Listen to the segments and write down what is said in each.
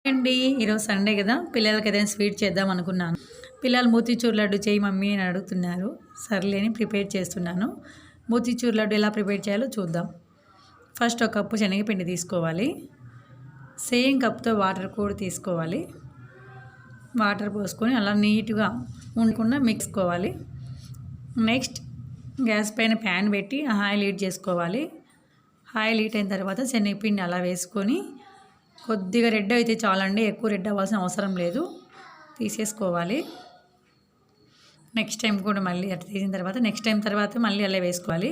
అండి ఈరోజు సండే కదా పిల్లలకి ఏదైనా స్వీట్ చేద్దాం అనుకున్నాను. పిల్లలు మోతీచూర్ లడ్డు చేయి మమ్మీ అని అడుగుతున్నారు. సర్లేని ప్రిపేర్ చేస్తున్నాను. మోతీచూర్ లడ్డు ఎలా ప్రిపేర్ చేయాలో చూద్దాం. ఫస్ట్ ఒక కప్పు శనగపిండి తీసుకోవాలి. సేమ్ కప్తో వాటర్ కూడా తీసుకోవాలి. వాటర్ పోసుకొని అలా నీట్గా ఉండకుండా మిక్సుకోవాలి. నెక్స్ట్ గ్యాస్ పైన ప్యాన్ పెట్టి ఆయిల్ హీట్ చేసుకోవాలి. ఆయిల్ హీట్ అయిన తర్వాత శనగపిండి అలా వేసుకొని కొద్దిగా రెడ్ అయితే చాలండి, ఎక్కువ రెడ్ అవ్వాల్సిన అవసరం లేదు. తీసేసుకోవాలి. నెక్స్ట్ టైం కూడా మళ్ళీ అట్లా తీసిన తర్వాత నెక్స్ట్ టైం తర్వాత మళ్ళీ అలా వేసుకోవాలి.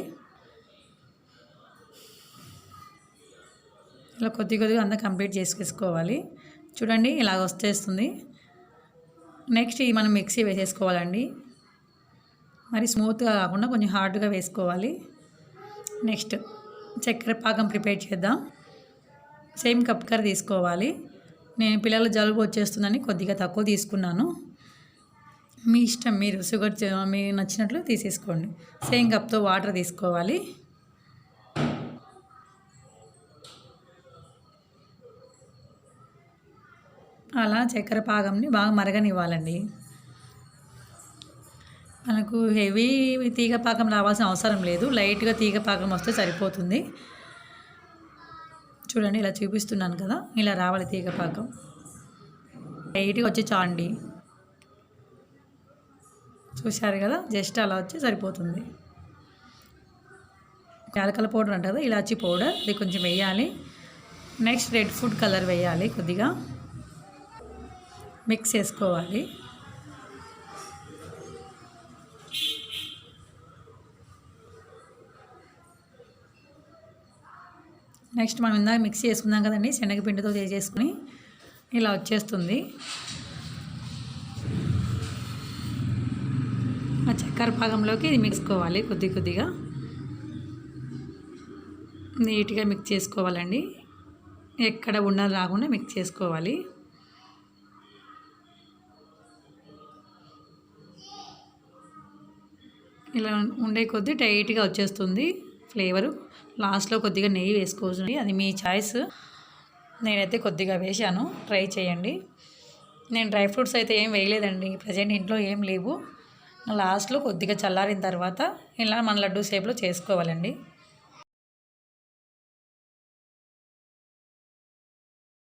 ఇలా కొద్దిగా అంతా కంప్లీట్ చేసేసుకోవాలి. చూడండి ఇలాగ వచ్చేస్తుంది. నెక్స్ట్ ఇది మనం మిక్సీ వేసేసుకోవాలండి. మరి స్మూత్గా కాకుండా కొంచెం హార్డ్గా వేసుకోవాలి. నెక్స్ట్ చక్కెర పాకం ప్రిపేర్ చేద్దాం. సేమ్ కప్ కర్రీ తీసుకోవాలి. నేను పిల్లల జలుబు వచ్చేస్తుందని కొద్దిగా తక్కువ తీసుకున్నాను. మీ ఇష్టం, మీరు షుగర్ మీకు నచ్చినట్లు తీసేసుకోండి. సేమ్ కప్తో వాటర్ తీసుకోవాలి. అలా చక్కెర పాకంని బాగా మరగనివ్వాలండి. మనకు హెవీ తీగ పాకం రావాల్సిన అవసరం లేదు, లైట్గా తీగ పాకం వస్తే సరిపోతుంది. చూడండి ఇలా చూపిస్తున్నాను కదా, ఇలా రావాలి తీగ పాకం. లైట్గా వచ్చి చాలండి. చూశారు కదా, జస్ట్ అలా వచ్చి సరిపోతుంది. యాలకల పౌడర్ అంటారు కదా, ఇలాచి పౌడర్, ఇది కొంచెం వేయాలి. నెక్స్ట్ రెడ్ ఫుడ్ కలర్ వేయాలి. కొద్దిగా మిక్స్ చేసుకోవాలి. నెక్స్ట్ మనం ఇందాక మిక్సీ చేసుకుందాం కదండి, శనగపిండితో చేసుకుని ఇలా వచ్చేస్తుంది. ఆ చక్కెర పాకంలోకి ఇది మిక్సుకోవాలి. కొద్దిగా నీట్గా మిక్స్ చేసుకోవాలండి. ఎక్కడ ఉండలు రాకుండా మిక్స్ చేసుకోవాలి. ఇలా ఉండే కొద్దీ టైట్గా వచ్చేస్తుంది ఫ్లేవరు. లాస్ట్లో కొద్దిగా నెయ్యి వేసుకోవచ్చు, అది మీ చాయిస్. నేనైతే కొద్దిగా వేసాను, ట్రై చేయండి. నేను డ్రై ఫ్రూట్స్ అయితే ఏం వేయలేదండి, ప్రజెంట్ ఇంట్లో ఏం లేవు. లాస్ట్లో కొద్దిగా చల్లారిన తర్వాత ఇలా మన లడ్డు షేప్లో చేసుకోవాలండి.